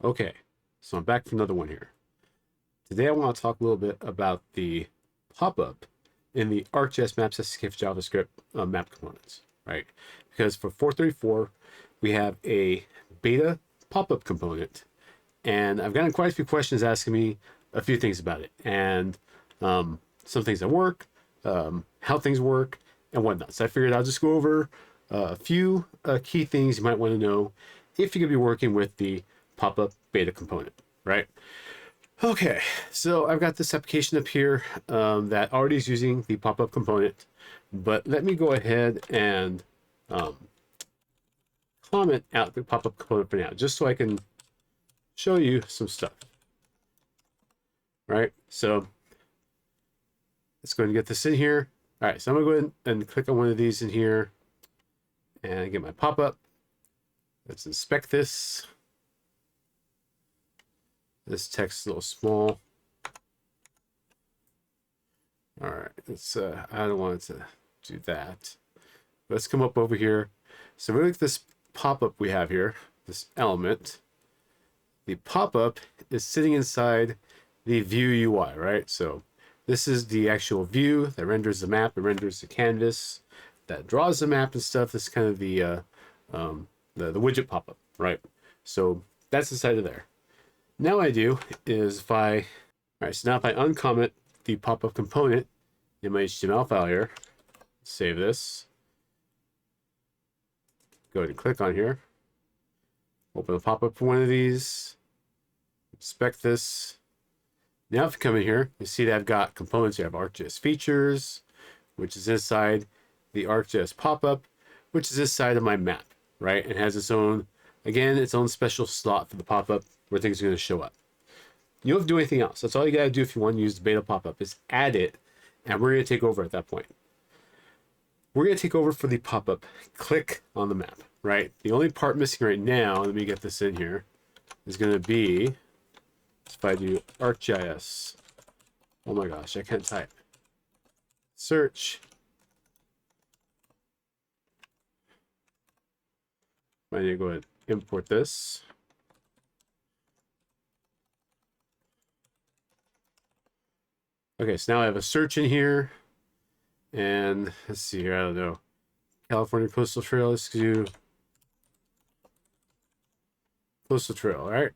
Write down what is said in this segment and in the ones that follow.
Okay, so I'm back for another one here. Today I want to talk a little bit about the pop-up in the ArcGIS Maps SDK for JavaScript map components, right? Because for 434, we have a beta pop-up component, and I've gotten quite a few questions asking me a few things about it, and some things that work, how things work, and whatnot. So I figured I'll just go over a few key things you might want to know if you're going to be working with the pop-up beta component, right? Okay, so I've got this application up here that already is using the pop-up component, but let me go ahead and comment out the pop-up component for now, just so I can show you some stuff, right? So let's go ahead and get this in here. All right, so I'm gonna go ahead and click on one of these in here and get my pop-up. Let's inspect this. This text is a little small. All right, it's I don't want it to do that. Let's come up over here. So we look at this pop-up we have here, this element. The pop-up is sitting inside the view UI, right? So this is the actual view that renders the map, it renders the canvas, that draws the map and stuff. This is kind of the widget pop-up, right? So that's inside of there. Now what I do is if I, all right, so now if I uncomment the pop-up component in my HTML file here, save this, go ahead and click on here, open the pop-up for one of these, inspect this. Now if you come in here, you see that I've got components. You have ArcGIS features, which is inside the ArcGIS pop-up, which is inside of my map, right? It has its own, again, its own special slot for the pop-up where things are going to show up. You don't have to do anything else. That's all you got to do if you want to use the beta pop-up is add it, and we're going to take over at that point. We're going to take over for the pop-up. Click on the map, right? The only part missing right now, let me get this in here, is going to be, if I do ArcGIS, oh my gosh, I can't type. Search. I need to go ahead and import this. Okay, so now I have a search in here. And let's see here, I don't know. California Coastal Trail, let's do Coastal Trail, all right?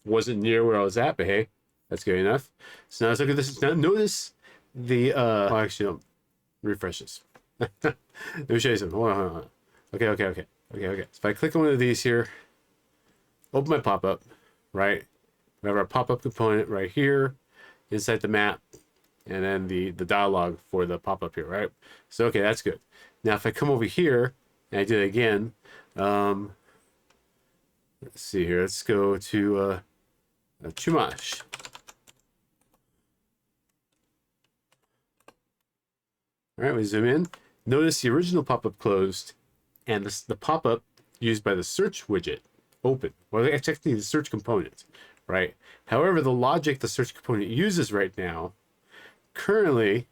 Wasn't near where I was at, but hey, that's good enough. So now let's look at this. Now notice the, oh, actually, no, refresh this. Let me show you something. Hold on. Okay. So if I click on one of these here, open my pop-up, right? We have our pop-up component right here inside the map, and then the dialog for the pop-up here, right? So, okay, that's good. Now, if I come over here and I do it again, let's see here. Let's go to Chumash. All right, we zoom in. Notice the original pop-up closed, and the pop-up used by the search widget open. Well, it's actually the search component, right? However, the logic the search component uses right now currently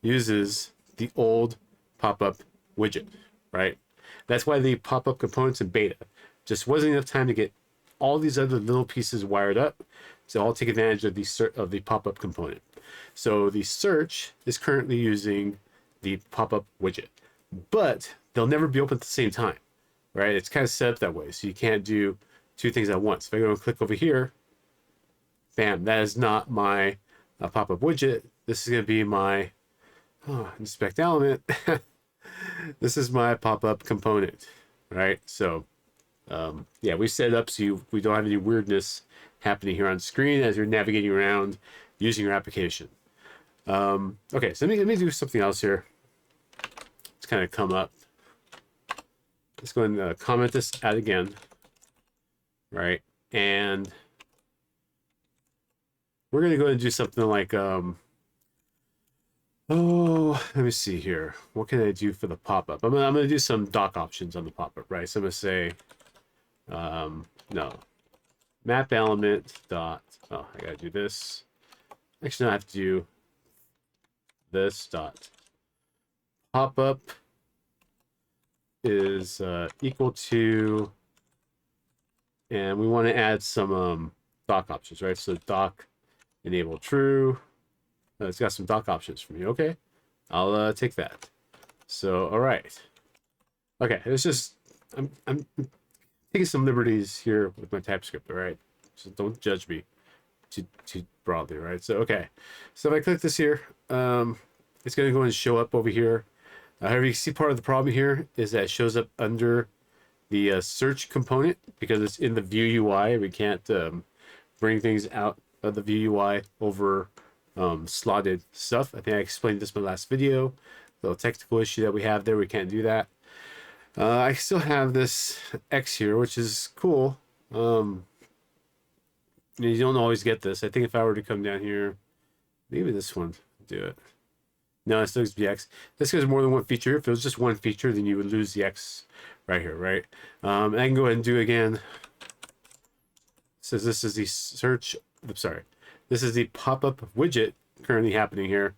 uses the old pop-up widget, right? That's why the pop-up components in beta just wasn't enough time to get all these other little pieces wired up to all take advantage of the pop-up component. So the search is currently using the pop-up widget, but they'll never be open at the same time, right? It's kind of set up that way, so you can't do two things at once. If I go and click over here, bam, that is not my pop-up widget. This is going to be my inspect element. This is my pop-up component, right? So yeah, we set it up so we don't have any weirdness happening here on screen as you're navigating around using your application. Okay, so let me do something else here. Let's kind of come up. Let's go and comment this out again, right? And we're going to go and do something like, oh, let me see here. What can I do for the pop-up? I'm going to do some doc options on the pop-up, right? So I'm going to say, no, map element dot, oh, I got to do this. Actually, I have to do this dot pop-up is equal to and we want to add some dock options, right? So dock enable true. It's got some dock options for me. Okay, I'll take that. So all right. Okay, it's just I'm taking some liberties here with my TypeScript. All right, so don't judge me too broadly, right? So okay, so if I click this here, it's going to go and show up over here. However, you see part of the problem here is that it shows up under the search component because it's in the view UI. We can't bring things out of the view UI over slotted stuff. I think I explained this in my last video. The little technical issue that we have there, we can't do that. I still have this X here, which is cool. You don't always get this. I think if I were to come down here, maybe this one do it. No, it still gives the X. This gives more than one feature. If it was just one feature, then you would lose the X right here, right? And I can go ahead and do again. It says this is the search. I'm sorry. This is the pop-up widget currently happening here.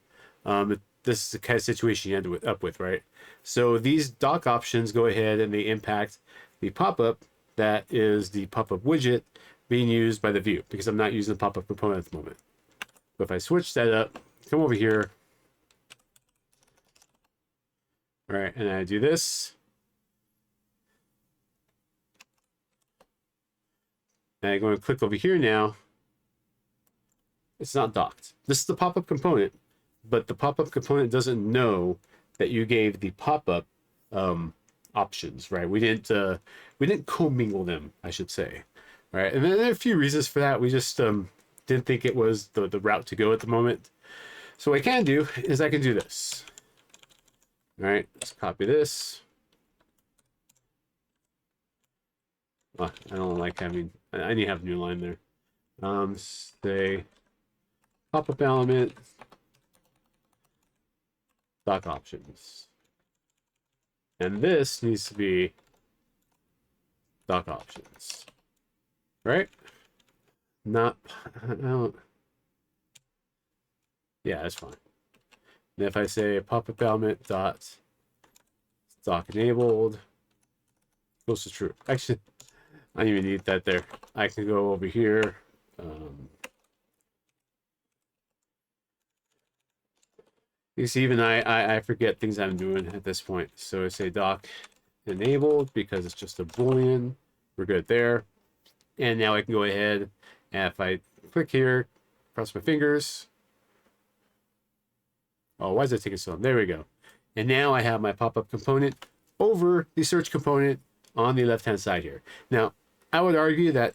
This is the kind of situation you end up with, right? So these dock options go ahead and they impact the pop-up that is the pop-up widget being used by the view because I'm not using the pop-up component at the moment. But if I switch that up, come over here. All right, and I do this. And I go and click over here now. It's not docked. This is the pop-up component, but the pop-up component doesn't know that you gave the pop-up options, right? We didn't commingle them, I should say, right? And then there are a few reasons for that. We just didn't think it was the route to go at the moment. So what I can do is I can do this. All right, let's copy this. I don't like having, I need to have a new line there. Say pop-up element, dock options. And this needs to be dock options, right? Not, I don't, yeah, that's fine. And if I say pop-up element dot dock enabled, goes to true. Actually, I don't even need that there. I can go over here. You see, even I forget things I'm doing at this point. So I say dock enabled because it's just a Boolean. We're good there. And now I can go ahead and if I click here, cross my fingers. Oh, why is it taking so long? There we go. And now I have my pop-up component over the search component on the left-hand side here. Now, I would argue that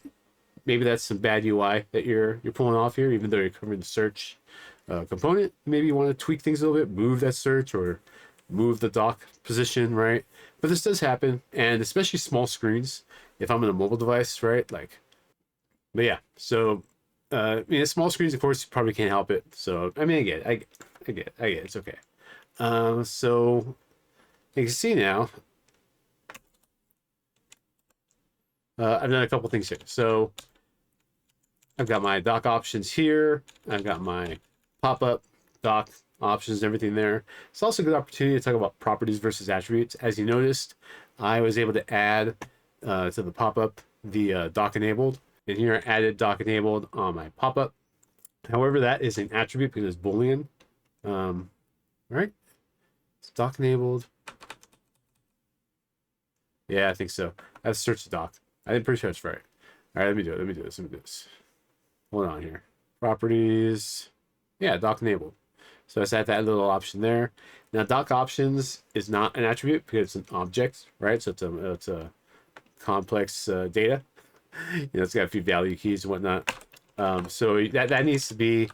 maybe that's some bad UI that you're pulling off here, even though you're covering the search component. Maybe you want to tweak things a little bit, move that search or move the dock position, right? But this does happen, and especially small screens. If I'm on a mobile device, right? Like, but yeah. So, I mean, small screens, of course, you probably can't help it. So, I mean, I get it. I get it. It's okay. So you can see now, I've done a couple things here. So I've got my dock options here. I've got my pop-up dock options and everything there. It's also a good opportunity to talk about properties versus attributes. As you noticed, I was able to add to the pop-up the dock enabled. And here I added dock enabled on my pop-up. However, that is an attribute because it's Boolean. Right? It's dock enabled. Yeah, I think so. That's search the dock. I'm pretty sure that's right. All right, let me do it. Let me do this. Hold on here. Properties. Yeah, dock enabled. So let's add that little option there. Now, dock options is not an attribute because it's an object, right? So it's a complex data. It's got a few value keys and whatnot. So that needs to be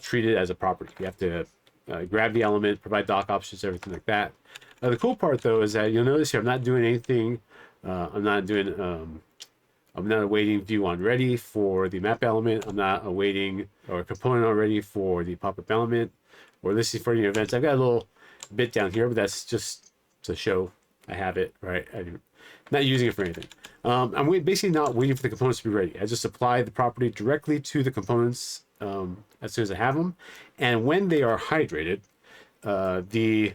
treated as a property. You have to grab the element, provide dock options, everything like that. The cool part though is that you'll notice here I'm not doing anything. I'm not awaiting view on ready for the map element. I'm not awaiting or component already for the pop-up element or listing for any events. I've got a little bit down here, but that's just to show I have it, right? I'm not using it for anything. I'm basically not waiting for the components to be ready. I just apply the property directly to the components as soon as I have them. And when they are hydrated, the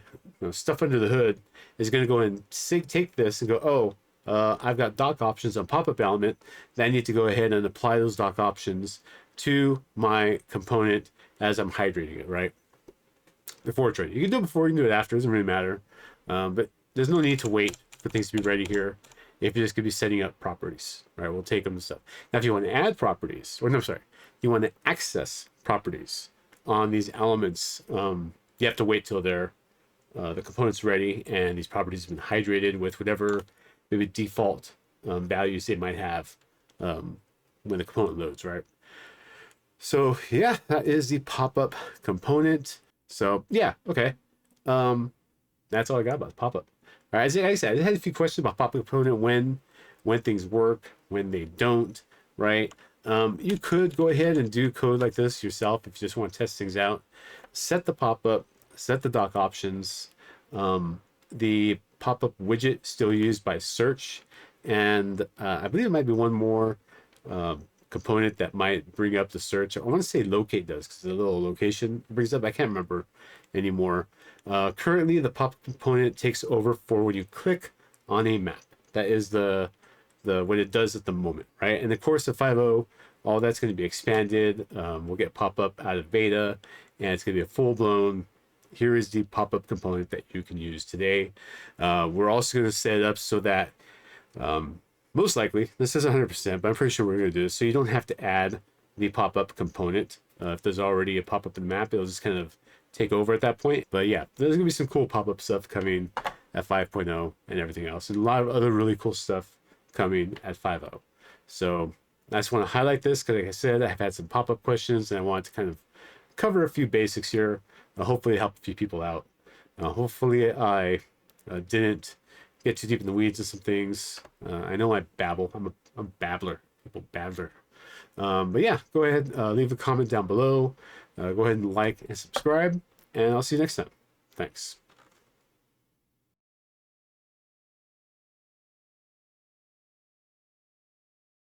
stuff under the hood is going to go and take this and go, oh, I've got dock options on pop-up element, then I need to go ahead and apply those dock options to my component as I'm hydrating it, right? Before it's ready. You can do it before, you can do it after, it doesn't really matter. But there's no need to wait for things to be ready here if you're just going to be setting up properties, right? We'll take them and stuff. Now, if you want to add properties, or no, sorry, you want to access properties on these elements, you have to wait till they're the component's ready and these properties have been hydrated with whatever maybe default values they might have when the component loads, right? So yeah, that is the pop-up component. So yeah, okay. That's all I got about pop-up. All right, as I said, I had a few questions about pop-up component, when things work, when they don't, right? You could go ahead and do code like this yourself if you just want to test things out. Set the pop-up, set the dock options. The pop-up widget still used by search, and I believe it might be one more component that might bring up the search. I want to say locate does, because the little location brings up. I can't remember anymore. Currently, the pop-up component takes over for when you click on a map. That is the what it does at the moment, right? In the course of 5.0, all that's going to be expanded. We'll get pop-up out of beta, and it's going to be a full-blown. Here is the pop-up component that you can use today. We're also going to set it up so that most likely, this isn't 100%, but I'm pretty sure we're going to do this, so you don't have to add the pop-up component. If there's already a pop-up in the map, it'll just kind of take over at that point. But yeah, there's going to be some cool pop-up stuff coming at 5.0 and everything else, and a lot of other really cool stuff coming at 5.0. So I just want to highlight this because, like I said, I've had some pop-up questions, and I want to kind of cover a few basics here. Hopefully help a few people out. Hopefully I didn't get too deep in the weeds of some things. I know I babble. I'm a babbler. People babbler. But yeah, go ahead, leave a comment down below. Go ahead and like and subscribe, and I'll see you next time. Thanks.